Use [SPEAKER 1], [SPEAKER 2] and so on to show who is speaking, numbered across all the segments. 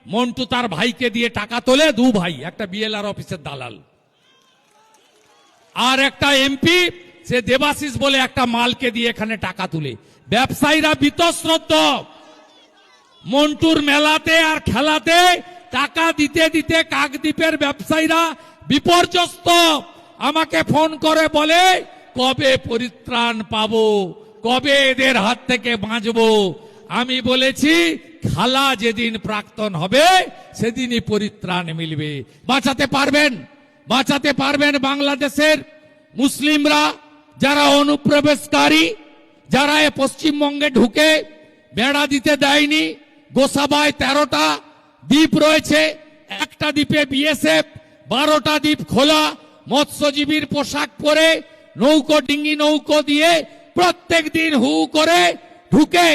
[SPEAKER 1] মন্টু তার ভাইকে দিয়ে টাকা তোলে, দু ভাই, একটা বিএলআর অফিসের দালাল আর একটা এমপি, সে দেবাশিস বলে একটা মালকে দিয়ে এখানে টাকা তুলে। ব্যবসায়ীরা বীতশ্রদ্ধ, মন্টুর মেলাতে আর খেলাতে টাকা দিতে দিতে কাকদ্বীপের ব্যবসায়ীরা বিপর্যস্ত। আমাকে ফোন করে বলে কবে পরিত্রাণ পাবো, কবে এদের হাত থেকে বাঁচবো। আমি বলেছি খেলা যেদিন প্রাক্তন হবে সেদিনই পরিত্রাণ মিলবে। বাঁচাতে পারবেন, বাঁচাতে পারবেন বাংলাদেশের মুসলিমরা যারা অনুপ্রবেশকারী, যারা পশ্চিমবঙ্গে ঢুকে বেড়া দিতে দেয়নি। গোসাবায় 13টা দ্বীপ রয়েছে, একটা দ্বীপে বিএসএফ, 12টা দ্বীপ খোলা, মৎস্যজীবীর পোশাক পরে নৌকো ডিঙ্গি নৌকো দিয়ে প্রত্যেক দিন হু করে ঢুকে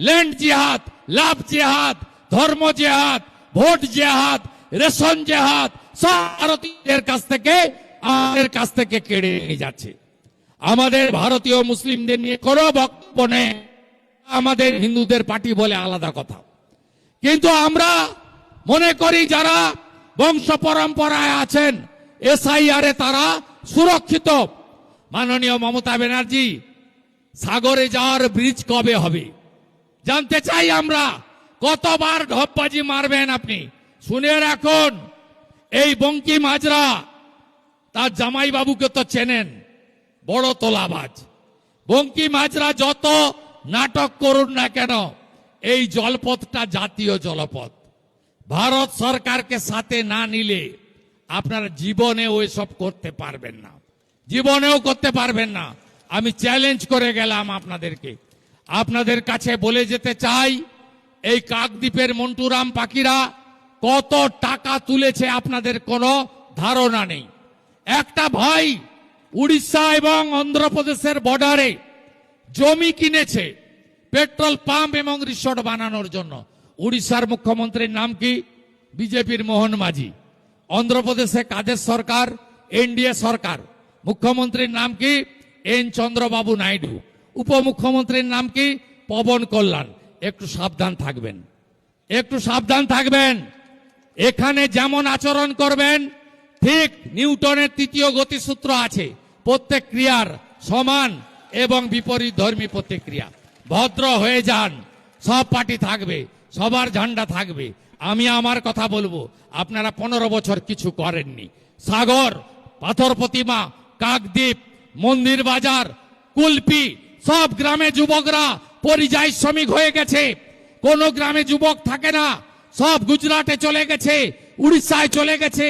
[SPEAKER 1] ল্যান্ড জিহাদ, লাভ জিহাদ, ধর্ম জিহাদ, ভোট জিহাদ, রেশন জিহাদ ভারতীয়দের কাছ থেকে আমাদের কাছ থেকে কেড়ে নিয়ে যাচ্ছে। আমাদের ভারতীয় মুসলিমদের নিয়ে কোনো বক্তব্য নেই, আমাদের হিন্দুদের পার্টি বলে আলাদা কথা। কিন্তু আমরা মনে করি যারা বংশ পরম্পরায় আছেন এসআইআরে তারা সুরক্ষিত। মাননীয় মমতা ব্যানার্জি, সাগরে যাওয়ার ব্রিজ কবে হবে জানতে চাই আমরা। কতবার ঢপবাজি মারবেন আপনি? শুনে রাখুন, এই বঙ্কিম হাজরা তার জামাই বাবুকে তো চেনেন, বড় তোলাবাজ। বঙ্কিম হাজরা যত নাটক করুন না কেন, এই জলপথটা জাতীয় জলপথ। ভারত সরকারকে সাথে না নিলে আপনারা জীবনেও এসব করতে পারবেন না, জীবনেও করতে পারবেন না। আমি চ্যালেঞ্জ করে গেলাম আপনাদেরকে। আপনাদের কাছে বলে যেতে চাই, এই কাকদ্বীপের মন্টুরাম পাখিরা কত টাকা তুলেছে আপনাদের কোনো ধারণা নেই। একটা ভাই উড়িষ্যা এবং অন্ধ্রপ্রদেশের বর্ডারে জমি কিনেছে পেট্রোল পাম্প এবং রিসোর্ট বানানোর জন্য। উড়িষ্যার মুখ্যমন্ত্রীর নাম কি? বিজেপির মোহন মাঝি। অন্ধ্রপ্রদেশে কাদের সরকার? এনডিএ সরকার। মুখ্যমন্ত্রীর নাম কি? এন চন্দ্রবাবু নাইডু। উপমুখ্যমন্ত্রীর নাম কি? পবন কল্যাণ। একটু সাবধান থাকবেন, একটু সাবধান থাকবেন। এখানে যেমন আচরণ করবেন, ঠিক নিউটনের তৃতীয় গতিসূত্র আছে, প্রত্যেক ক্রিয়ার সমান এবং বিপরীত ধর্মী প্রতিক্রিয়া। ভদ্র হয়ে যান, সব পার্টি থাকবে, সবার ঝান্ডা থাকবে। আমি আমার কথা বলবো, আপনারা 15 বছর কিছু করেননি। সাগর, পাথর প্রতিমা, কাকদ্বীপ, মন্দির বাজার, কুলপি, সব গ্রামে যুবকরা পরিযায়ী শ্রমিক হয়ে গেছে। কোন গ্রামে যুবক থাকে না, সব গুজরাটে চলে গেছে, উড়িষ্যায় চলে গেছে,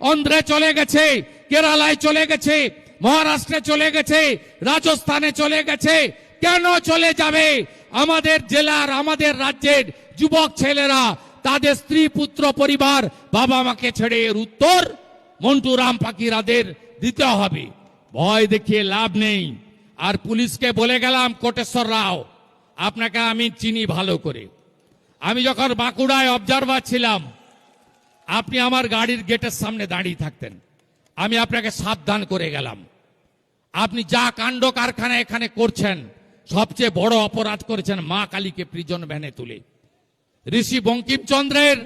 [SPEAKER 1] অন্ধ্রে চলে গেছে, কেরালায় চলে গেছে, মহারাষ্ট্রে চলে গেছে, রাজস্থানে চলে গেছে। কেন চলে যাবে? আমাদের জেলার, আমাদের রাজ্যের যুবক ছেলেরা তাদের স্ত্রী পুত্র পরিবার বাবা মাকে ছেড়ে এর উত্তর মন্টুরাম পাখিরাদের দিতে হবে। ভয় দেখিয়ে লাভ নেই। আর পুলিশকে বলে গেলাম, কোটেশ্বর রাও, আপনাকে আমি চিনি ভালো করে। আমি যখন বাঁকুড়ায় অবজারভার ছিলাম, আপনি আমার গাড়ির গেটের সামনে দাঁড়িয়ে থাকতেন। আমি আপনাকে সাবধান করে গেলাম, আপনি যা কাণ্ড কারখানা এখানে করছেন, সবচেয়ে বড় অপরাধ করেছেন মা কালীকে প্রিজন ভ্যানে তুলে। ঋষি বঙ্কিমচন্দ্রের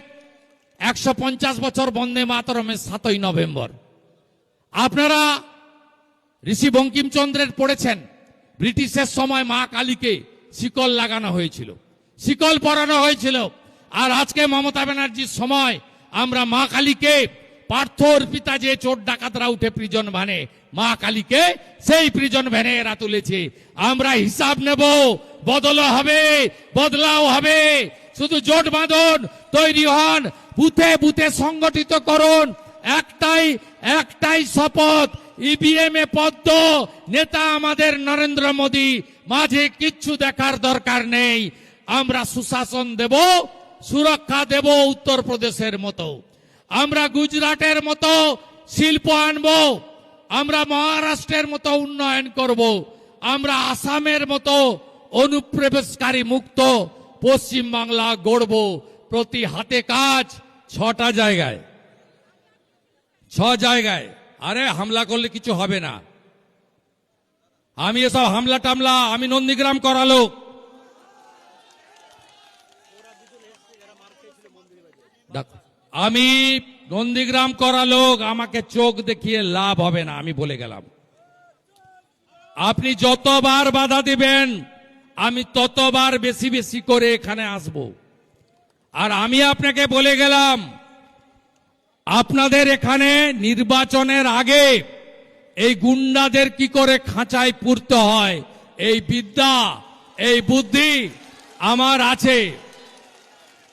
[SPEAKER 1] 150 বছর বন্দে মাতরমের 7ই নভেম্বর। আপনারা ঋষি বঙ্কিমচন্দ্রের পড়েছেন, ব্রিটিশের সময় মা কালীকে শিকল লাগানো হয়েছিল, শিকল পরানো হয়েছিল। আর আজকে মমতা ব্যানার্জির সময় আমরা মা কালীকে পার্থ অর্পিতা যে চোর ডাকাতরা উঠে প্রিজন ভ্যানে, মা কালীকে সেই প্রিজন ভ্যানে এরা তুলেছে। আমরা হিসাব নেব, বদলা হবে, বদলাও হবে। শুধু জোট বাঁধন, তৈরি হন, বুথে বুথে সংগঠিত করুন। একটাই শপথ, ইভিএম এ পদ্ম, নেতা আমাদের নরেন্দ্র মোদী, মাঝে কিচ্ছু দেখার দরকার নেই। আমরা সুশাসন দেব, সুরক্ষা দেব উত্তরপ্রদেশের মতো, আমরা গুজরাটের মতো শিল্প আনব, আমরা মহারাষ্ট্রের মতো উন্নয়ন করব, আমরা আসামের মতো অনুপ্রবেশকারী মুক্ত পশ্চিম বাংলা গড়ব। প্রতি হাতে কাজ, 6টা জায়গায়, 6 জায়গায়। আরে হামলা করলে কিছু হবে না। আমি এসব হামলা টামলা, আমি নন্দীগ্রাম করালো। দেখো, আমি নন্দীগ্রাম করা লোক, আমাকে চোখ দেখিয়ে লাভ হবে না, আমি বলে গেলাম। আপনি যতবার বাধা দিবেন আমি ততবার বেশি বেশি করে এখানে আসব। আর আমি আপনাকে বলে গেলাম, আপনাদের এখানে নির্বাচনের আগে এই গুন্ডাদের কি করে খাঁচায় পুরতে হয়, এই বিদ্যা, এই বুদ্ধি আমার আছে।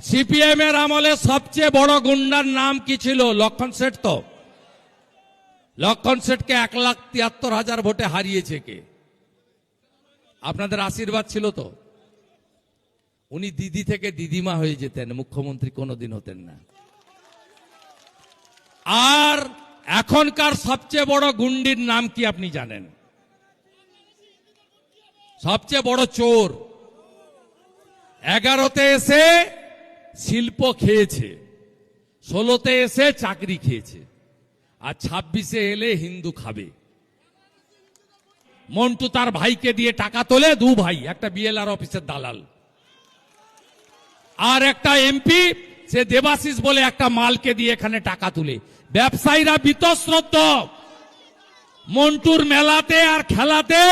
[SPEAKER 1] সিপিএম এর আমলে সবচেয়ে বড় গুন্ডার নাম কি ছিল? লক্ষণ শেঠ। তো লক্ষণ শেঠকে 1,73,000 ভোটে হারিয়েছে কে? আপনাদের আশীর্বাদ ছিল তো। উনি দিদি থেকে দিদিমা হয়ে যেতেন, মুখ্যমন্ত্রী কোনোদিন হতেন না। আর এখনকার সবচেয়ে বড় গুন্ডির নাম কি আপনি জানেন? সবচেয়ে বড় চোর। 11তে এসে শিল্প খেয়েছে, 16তে এসে চাকরি খেয়েছে, আর 26-এ এলে হিন্দু খাবে। মন্টু তার ভাইকে দিয়ে টাকা তোলে, 2 ভাই, একটা বিএলআর অফিসের দালাল, আর একটা এমপি সে দেবাশিস বলে একটা মালকে দিয়ে এখানে টাকা তুলে। ব্যবসায়ীরা বীতশ্রদ্ধ। মন্টুর মেলাতে আর খেলাতে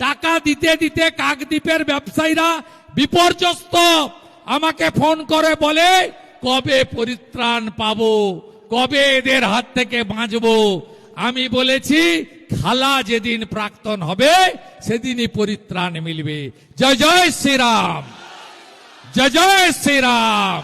[SPEAKER 1] টাকা দিতে দিতে কাকদ্বীপের ব্যবসায়ীরা বিপর্যস্ত। আমাকে ফোন করে বলে, কবে পরিত্রাণ পাবো, কবে এদের হাত থেকে বাঁচবো। আমি বলেছি, খালা যেদিন প্রাক্তন হবে সেদিনই পরিত্রাণ মিলবে। জয় জয় শ্রীরাম, জয় জয় শ্রীরাম।